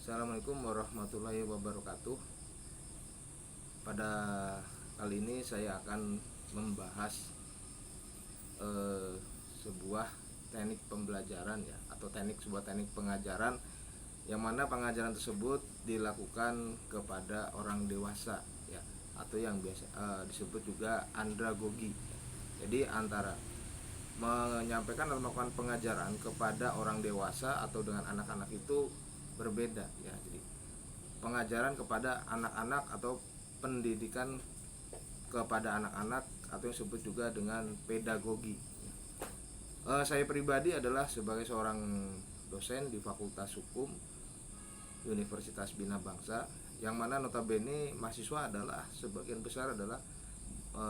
Assalamualaikum warahmatullahi wabarakatuh. Pada kali ini saya akan membahas sebuah teknik pembelajaran ya, atau sebuah teknik pengajaran yang mana pengajaran tersebut dilakukan kepada orang dewasa ya, atau yang biasa disebut juga andragogi. Jadi antara menyampaikan atau melakukan pengajaran kepada orang dewasa atau dengan anak-anak itu berbeda ya. Jadi pengajaran kepada anak-anak atau pendidikan kepada anak-anak atau yang disebut juga dengan pedagogi. Saya pribadi adalah sebagai seorang dosen di Fakultas Hukum Universitas Bina Bangsa, yang mana notabene mahasiswa adalah sebagian besar adalah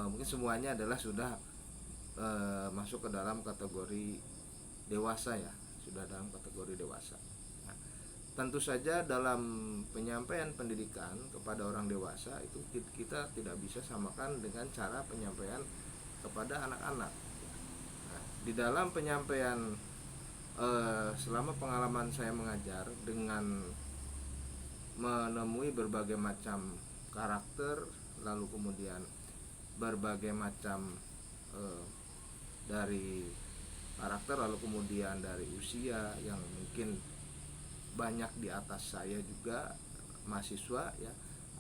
mungkin semuanya adalah sudah masuk ke dalam kategori dewasa ya, sudah dalam kategori dewasa. Nah, tentu saja dalam penyampaian pendidikan kepada orang dewasa itu kita tidak bisa samakan dengan cara penyampaian kepada anak-anak. Nah, di dalam penyampaian selama pengalaman saya mengajar dengan menemui berbagai macam karakter, lalu kemudian berbagai macam dari karakter, lalu kemudian dari usia yang mungkin banyak di atas saya juga mahasiswa ya,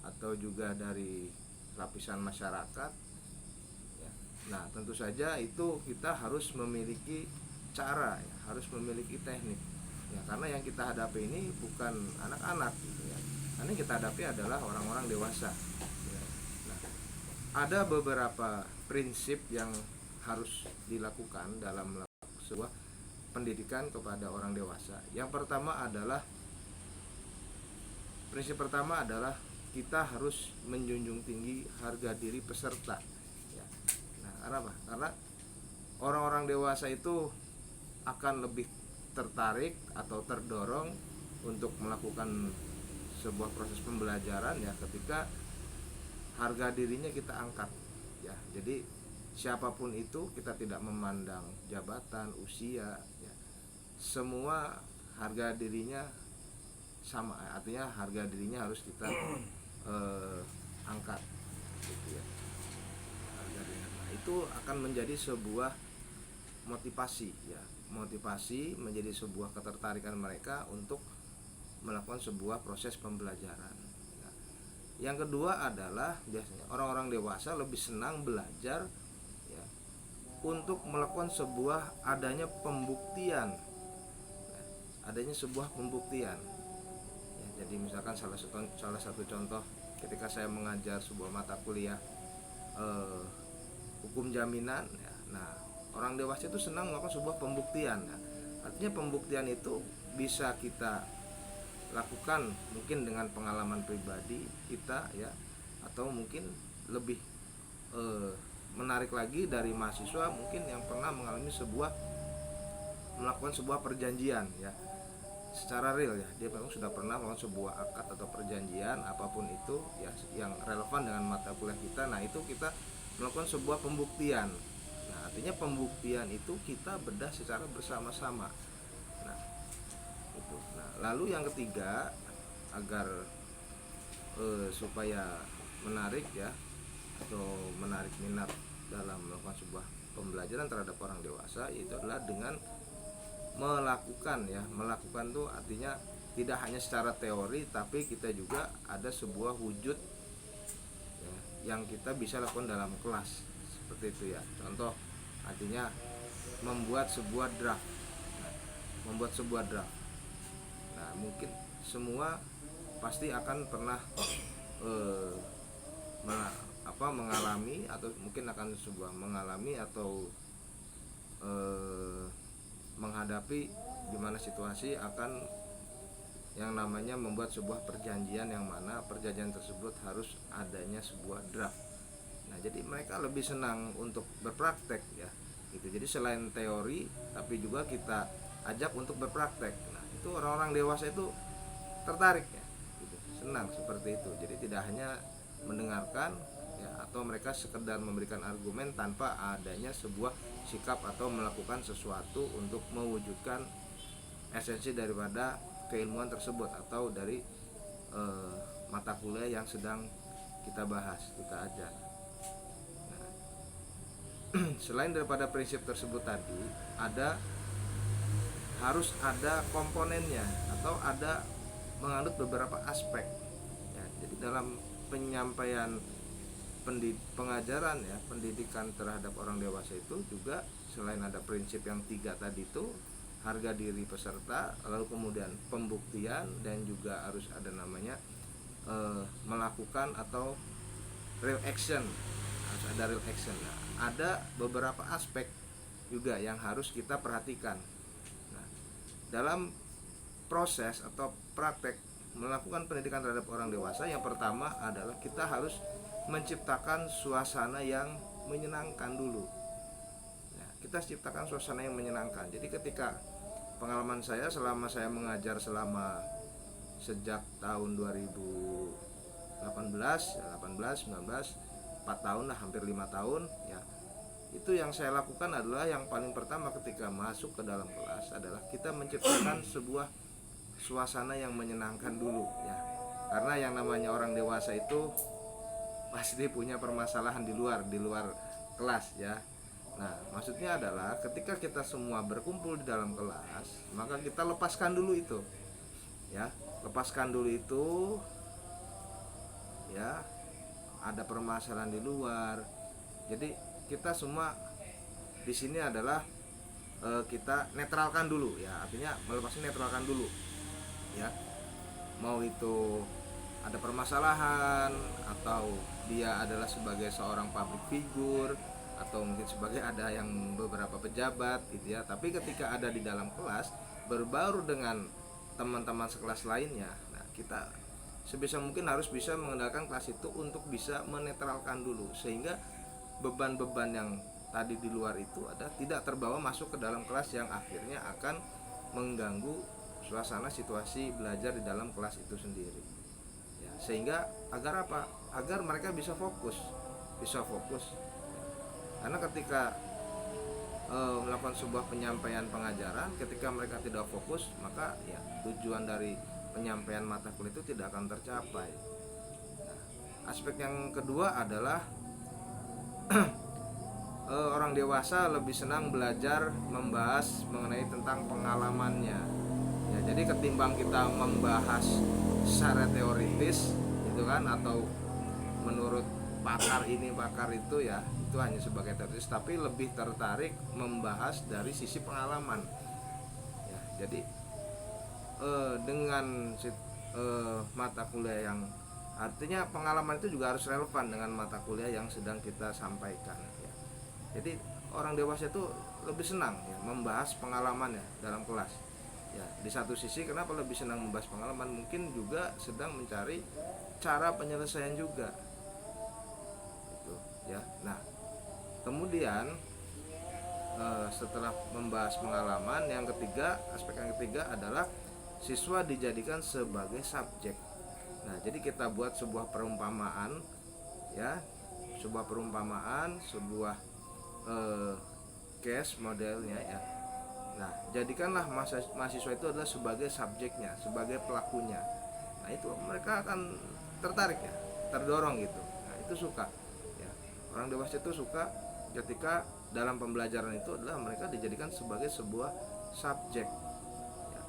atau juga dari lapisan masyarakat ya. Nah, tentu saja itu kita harus memiliki cara ya, harus memiliki teknik ya, karena yang kita hadapi ini bukan anak-anak gitu ya. Karena yang kita hadapi adalah orang-orang dewasa ya. Nah, ada beberapa prinsip yang harus dilakukan dalam melakukan sebuah pendidikan kepada orang dewasa. Prinsip pertama adalah kita harus menjunjung tinggi harga diri peserta ya. Nah, kenapa? Karena orang-orang dewasa itu akan lebih tertarik atau terdorong untuk melakukan sebuah proses pembelajaran ya ketika harga dirinya kita angkat ya. Jadi siapapun itu, kita tidak memandang jabatan, usia ya. Semua harga dirinya sama, artinya harga dirinya harus kita angkat gitu ya. Harga dirinya. Nah, itu akan menjadi sebuah motivasi ya. Motivasi menjadi sebuah ketertarikan mereka untuk melakukan sebuah proses pembelajaran. Nah, yang kedua adalah biasanya orang-orang dewasa lebih senang belajar untuk melakukan sebuah adanya pembuktian ya. Jadi misalkan salah satu contoh ketika saya mengajar sebuah mata kuliah hukum jaminan ya. Nah, orang dewasa itu senang melakukan sebuah pembuktian ya. Artinya pembuktian itu bisa kita lakukan mungkin dengan pengalaman pribadi kita ya, atau mungkin lebih menarik lagi dari mahasiswa mungkin yang pernah mengalami melakukan sebuah perjanjian ya, secara real ya. Dia memang sudah pernah melakukan sebuah akad atau perjanjian apapun itu ya, yang relevan dengan mata kuliah kita. Nah, itu kita melakukan sebuah pembuktian. Nah, artinya pembuktian itu kita bedah secara bersama-sama. Nah, itu. Nah, lalu yang ketiga, agar supaya menarik ya, atau menarik minat dalam melakukan sebuah pembelajaran terhadap orang dewasa, itu adalah dengan melakukan tuh artinya tidak hanya secara teori, tapi kita juga ada sebuah wujud ya, yang kita bisa lakukan dalam kelas seperti itu ya. Contoh, artinya membuat sebuah draft. Nah, mungkin semua pasti akan pernah mengalami atau mungkin akan mengalami atau menghadapi dimana situasi akan yang namanya membuat sebuah perjanjian, yang mana perjanjian tersebut harus adanya sebuah draft. Nah, jadi mereka lebih senang untuk berpraktek ya gitu. Jadi selain teori, tapi juga kita ajak untuk berpraktek. Nah, itu orang-orang dewasa itu tertarik ya gitu, senang seperti itu. Jadi tidak hanya mendengarkan ya, atau mereka sekedar memberikan argumen tanpa adanya sebuah sikap atau melakukan sesuatu untuk mewujudkan esensi daripada keilmuan tersebut atau dari mata kuliah yang sedang kita bahas, kita ajar. Nah, selain daripada prinsip tersebut tadi, harus ada komponennya atau ada menganut beberapa aspek ya. Jadi dalam penyampaian pengajaran ya, pendidikan terhadap orang dewasa itu juga selain ada prinsip yang 3 tadi itu, harga diri peserta, lalu kemudian pembuktian, dan juga harus ada namanya melakukan atau real action, harus ada real action. Nah, ada beberapa aspek juga yang harus kita perhatikan. Nah, dalam proses atau praktek melakukan pendidikan terhadap orang dewasa, yang pertama adalah kita harus menciptakan suasana yang menyenangkan dulu. Nah, kita ciptakan suasana yang menyenangkan. Jadi ketika pengalaman saya selama saya mengajar selama sejak tahun 2018, 19, 4 tahun lah, hampir 5 tahun ya. Itu yang saya lakukan adalah yang paling pertama ketika masuk ke dalam kelas adalah kita menciptakan sebuah suasana yang menyenangkan dulu ya. Karena yang namanya orang dewasa itu pasti punya permasalahan di luar kelas ya. Nah, maksudnya adalah ketika kita semua berkumpul di dalam kelas, maka kita lepaskan dulu itu. Ya, lepaskan dulu itu. Ya, ada permasalahan di luar. Jadi kita semua di sini adalah kita netralkan dulu ya. Artinya melepaskan, netralkan dulu. Ya. Mau itu ada permasalahan atau dia adalah sebagai seorang public figure atau mungkin sebagai ada yang beberapa pejabat gitu ya. Tapi ketika ada di dalam kelas berbaur dengan teman-teman sekelas lainnya, nah kita sebisa mungkin harus bisa mengendalikan kelas itu untuk bisa menetralkan dulu sehingga beban-beban yang tadi di luar itu tidak terbawa masuk ke dalam kelas yang akhirnya akan mengganggu suasana situasi belajar di dalam kelas itu sendiri. Sehingga agar apa? Agar mereka bisa fokus. Karena ketika melakukan sebuah penyampaian pengajaran, ketika mereka tidak fokus, maka ya tujuan dari penyampaian mata kuliah itu tidak akan tercapai. Nah, aspek yang kedua adalah orang dewasa lebih senang belajar membahas mengenai tentang pengalamannya. Ya, jadi ketimbang kita membahas secara teoritis gitu kan, atau menurut pakar ini pakar itu ya, itu hanya sebagai teoritis, tapi lebih tertarik membahas dari sisi pengalaman ya. Jadi dengan mata kuliah yang artinya pengalaman itu juga harus relevan dengan mata kuliah yang sedang kita sampaikan ya. Jadi orang dewasa itu lebih senang ya membahas pengalaman ya dalam kelas. Ya, di satu sisi kenapa lebih senang membahas pengalaman, mungkin juga sedang mencari cara penyelesaian juga. Gitu, ya. Nah, kemudian setelah membahas pengalaman, yang ketiga, aspek yang ketiga adalah siswa dijadikan sebagai subjek. Nah, jadi kita buat sebuah perumpamaan ya, sebuah case modelnya ya. Nah, jadikanlah mahasiswa itu adalah sebagai subjeknya, sebagai pelakunya. Nah, itu mereka akan tertarik ya, terdorong gitu. Nah, itu suka ya. Orang dewasa itu suka ketika dalam pembelajaran itu adalah mereka dijadikan sebagai sebuah subjek ya.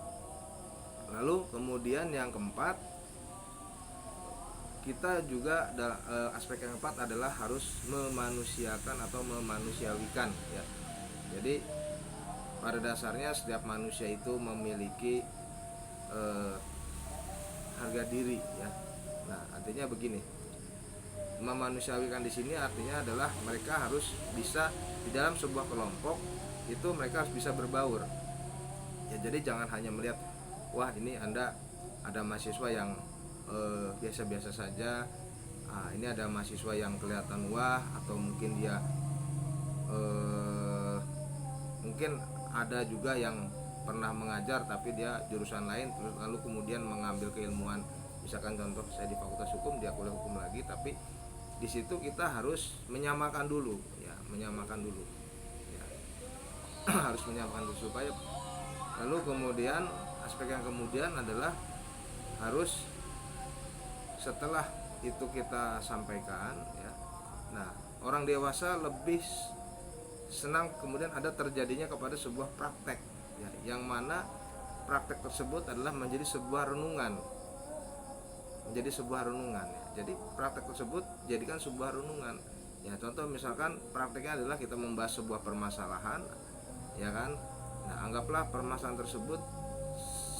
Lalu kemudian yang keempat, kita juga aspek yang keempat adalah harus memanusiakan atau memanusiawikan ya. Jadi pada dasarnya setiap manusia itu memiliki harga diri ya. Nah, artinya begini, memanusiawikan di sini artinya adalah mereka harus bisa di dalam sebuah kelompok itu mereka harus bisa berbaur ya. Jadi jangan hanya melihat wah ini Anda ada mahasiswa yang biasa-biasa saja, ini ada mahasiswa yang kelihatan wah, atau mungkin dia mungkin ada juga yang pernah mengajar tapi dia jurusan lain, terus lalu kemudian mengambil keilmuan, misalkan contoh saya di Fakultas Hukum, dia kuliah hukum lagi, tapi di situ kita harus menyamakan dulu ya, ya. harus menyamakan dulu supaya lalu kemudian aspek yang kemudian adalah harus setelah itu kita sampaikan ya. Nah, orang dewasa lebih senang kemudian ada terjadinya kepada sebuah praktek ya, yang mana praktek tersebut adalah menjadi sebuah renungan. Menjadi sebuah renungan ya. Jadi praktek tersebut jadikan sebuah renungan. Ya, contoh misalkan prakteknya adalah kita membahas sebuah permasalahan ya kan. Nah, anggaplah permasalahan tersebut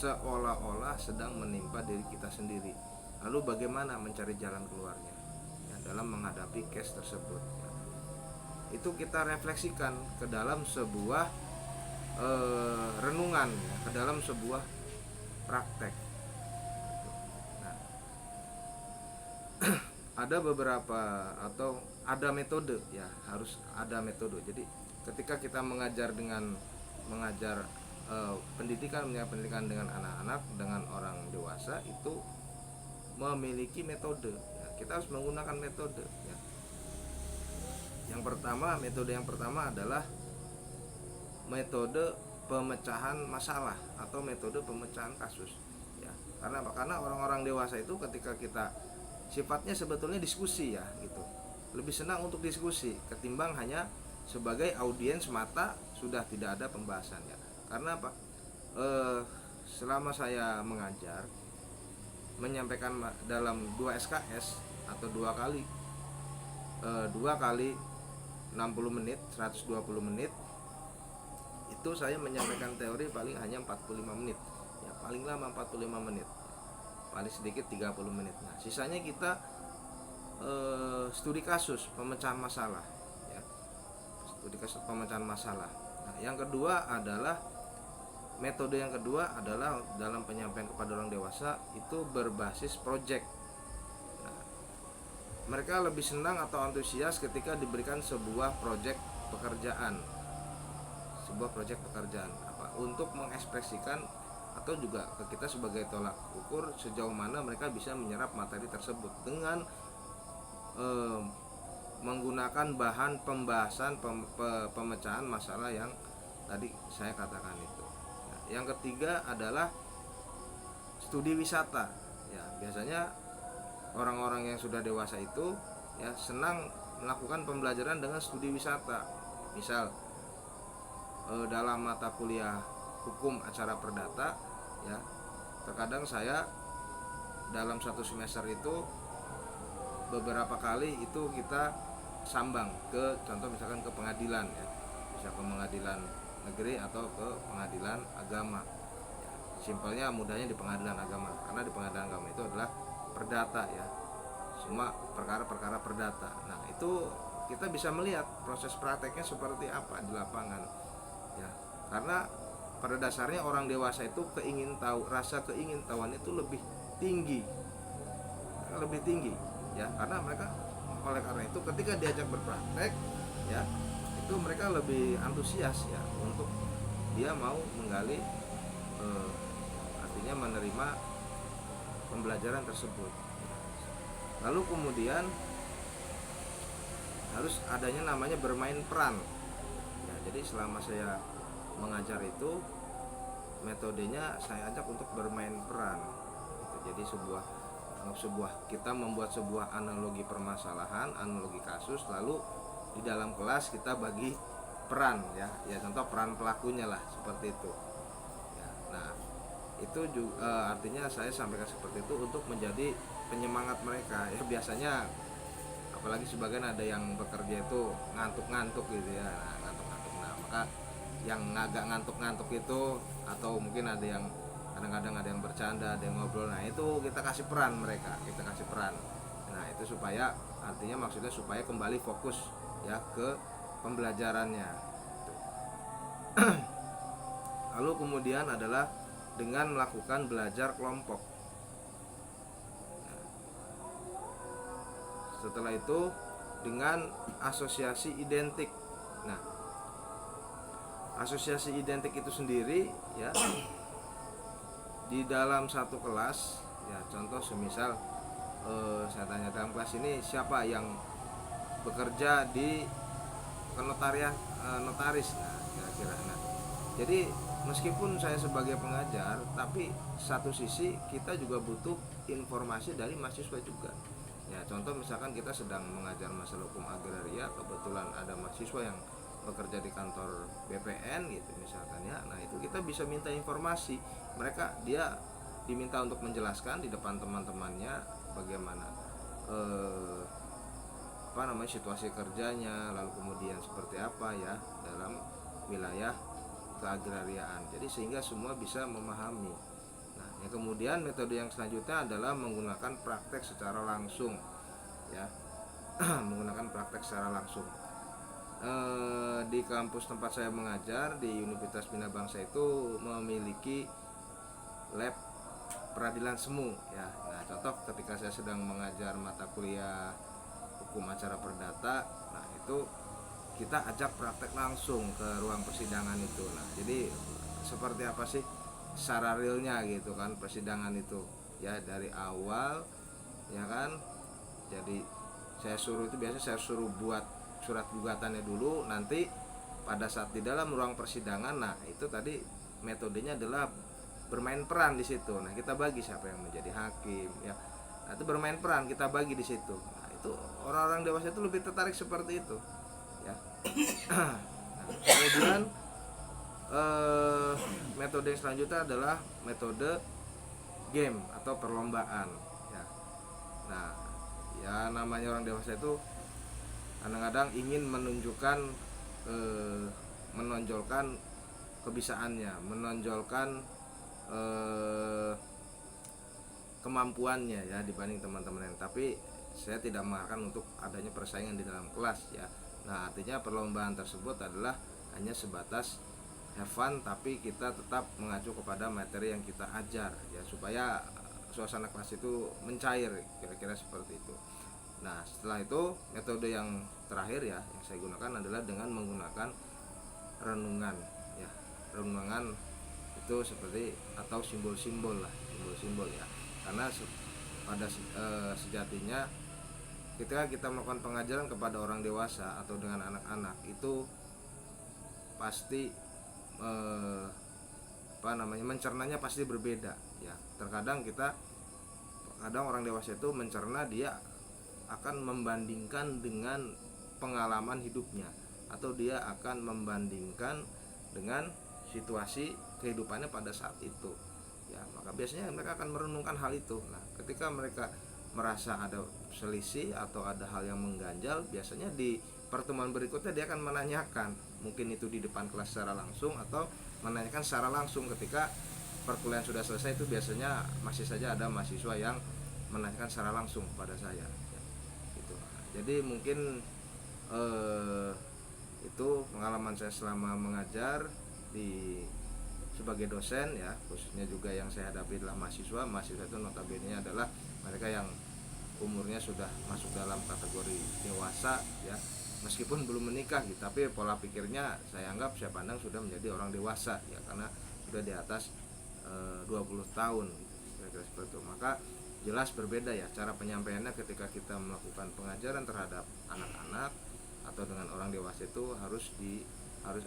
seolah-olah sedang menimpa diri kita sendiri. Lalu bagaimana mencari jalan keluarnya ya, dalam menghadapi case tersebut ya. Itu kita refleksikan ke dalam sebuah renungan ya, ke dalam sebuah praktek. Nah, ada beberapa atau ada metode ya, harus ada metode. Jadi ketika kita mengajar pendidikan dengan anak-anak, dengan orang dewasa, itu memiliki metode ya. Kita harus menggunakan metode ya. Metode yang pertama adalah metode pemecahan masalah atau metode pemecahan kasus ya. Karena apa? Karena orang-orang dewasa itu ketika kita sifatnya sebetulnya diskusi ya gitu, lebih senang untuk diskusi ketimbang hanya sebagai audiens mata, sudah tidak ada pembahasannya. Karena apa? Selama saya mengajar, menyampaikan dalam 2 SKS atau 2 kali 60 menit, 120 menit, itu saya menyampaikan teori paling hanya 45 menit ya, paling lama 45 menit, paling sedikit 30 menit. Nah, sisanya kita studi kasus pemecahan masalah ya, studi kasus pemecahan masalah. Nah, yang kedua adalah metode yang kedua adalah dalam penyampaian kepada orang dewasa itu berbasis project. Nah, mereka lebih senang atau antusias ketika diberikan sebuah project pekerjaan, untuk mengekspresikan atau juga ke kita sebagai tolak ukur sejauh mana mereka bisa menyerap materi tersebut dengan menggunakan bahan pembahasan pemecahan masalah yang tadi saya katakan itu. Nah, yang ketiga adalah studi wisata ya. Biasanya orang-orang yang sudah dewasa itu ya senang melakukan pembelajaran dengan studi wisata. Misal dalam mata kuliah hukum acara perdata ya, terkadang saya dalam satu semester itu beberapa kali itu kita sambang ke, contoh misalkan ke pengadilan ya, bisa ke pengadilan negeri atau ke pengadilan agama ya. Simpelnya mudahnya di pengadilan agama, karena di pengadilan agama itu adalah perdata ya, semua perkara-perkara perdata. Nah, itu kita bisa melihat proses prakteknya seperti apa di lapangan ya. Karena pada dasarnya orang dewasa itu rasa keingintahuan itu lebih tinggi ya, karena mereka, oleh karena itu ketika diajak berpraktek ya, itu mereka lebih antusias ya untuk dia mau menggali, artinya menerima pembelajaran tersebut. Lalu kemudian harus adanya namanya bermain peran ya. Jadi selama saya mengajar itu metodenya saya ajak untuk bermain peran gitu. Jadi kita membuat sebuah analogi permasalahan, analogi kasus, lalu di dalam kelas kita bagi peran ya, contoh peran pelakunya lah, seperti itu ya. Nah, itu juga artinya saya sampaikan seperti itu untuk menjadi penyemangat mereka ya. Biasanya apalagi sebagian ada yang bekerja itu ngantuk-ngantuk gitu ya. Nah, ngantuk-ngantuk, nah maka yang agak ngantuk-ngantuk itu, atau mungkin ada yang kadang-kadang ada yang bercanda, ada yang ngobrol, nah itu kita kasih peran mereka, nah itu supaya, artinya maksudnya supaya kembali fokus ya ke pembelajarannya. Lalu kemudian adalah dengan melakukan belajar kelompok. Nah, setelah itu dengan asosiasi identik. Nah, asosiasi identik itu sendiri ya, di dalam satu kelas ya, contoh semisal saya tanya dalam kelas ini siapa yang bekerja di notaris, nah kira-kira, nah jadi meskipun saya sebagai pengajar, tapi satu sisi kita juga butuh informasi dari mahasiswa juga. Ya, contoh misalkan kita sedang mengajar masalah hukum agraria, kebetulan ada mahasiswa yang bekerja di kantor BPN gitu misalkan ya. Nah, itu kita bisa minta informasi. Dia diminta untuk menjelaskan di depan teman-temannya bagaimana eh, situasi kerjanya, lalu kemudian seperti apa ya dalam wilayah keagrariaan. Jadi sehingga semua bisa memahami. Nah, yang kemudian metode yang selanjutnya adalah menggunakan praktek secara langsung, ya, menggunakan praktek secara langsung. Di kampus tempat saya mengajar di Universitas Bina Bangsa itu memiliki lab peradilan semu, ya. Nah, contoh ketika saya sedang mengajar mata kuliah hukum acara perdata, nah itu kita ajak praktek langsung ke ruang persidangan itu. Nah, jadi seperti apa sih secara realnya gitu kan persidangan itu ya dari awal, ya kan. Jadi saya suruh buat surat gugatannya dulu, nanti pada saat di dalam ruang persidangan, nah itu tadi metodenya adalah bermain peran di situ. Nah, kita bagi siapa yang menjadi hakim, ya. Nah, itu bermain peran, kita bagi di situ. Nah, itu orang-orang dewasa itu lebih tertarik seperti itu, ya. Nah, kemudian metode yang selanjutnya adalah metode game atau perlombaan, ya. Nah, ya namanya orang dewasa itu kadang-kadang ingin menunjukkan menonjolkan kebisaannya, menonjolkan kemampuannya ya dibanding teman-teman yang. Tapi saya tidak mengarahkan untuk adanya persaingan di dalam kelas, ya. Nah, artinya perlombaan tersebut adalah hanya sebatas have fun, tapi kita tetap mengacu kepada materi yang kita ajar, ya, supaya suasana kelas itu mencair, kira-kira seperti itu. Nah, setelah itu metode yang terakhir ya yang saya gunakan adalah dengan menggunakan renungan, ya. Renungan itu seperti atau simbol-simbol lah, simbol-simbol, ya. Karena pada sejatinya ketika kita melakukan pengajaran kepada orang dewasa atau dengan anak-anak itu pasti mencernanya pasti berbeda, ya. Kadang orang dewasa itu mencerna, dia akan membandingkan dengan pengalaman hidupnya atau dia akan membandingkan dengan situasi kehidupannya pada saat itu, ya. Maka biasanya mereka akan merenungkan hal itu. Nah, ketika mereka merasa ada selisih atau ada hal yang mengganjal, biasanya di pertemuan berikutnya dia akan menanyakan, mungkin itu di depan kelas secara langsung atau menanyakan secara langsung ketika perkuliahan sudah selesai. Itu biasanya masih saja ada mahasiswa yang menanyakan secara langsung kepada saya, ya, gitu. Jadi mungkin itu pengalaman saya selama mengajar di sebagai dosen, ya. Khususnya juga yang saya hadapi adalah mahasiswa itu notabene adalah mereka yang umurnya sudah masuk dalam kategori dewasa, ya, meskipun belum menikah gitu, tapi pola pikirnya saya pandang sudah menjadi orang dewasa, ya, karena sudah di atas 20 tahun gitu, kira-kira seperti itu. Maka jelas berbeda ya cara penyampaiannya ketika kita melakukan pengajaran terhadap anak-anak atau dengan orang dewasa. Itu harus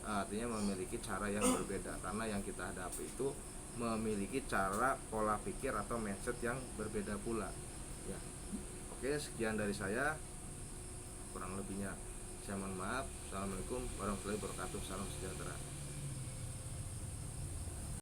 artinya memiliki cara yang berbeda, karena yang kita hadapi itu memiliki cara pola pikir atau mindset yang berbeda pula, ya. Oke, sekian dari saya, kurang lebihnya saya mohon maaf. Assalamualaikum warahmatullahi wabarakatuh. Salam sejahtera.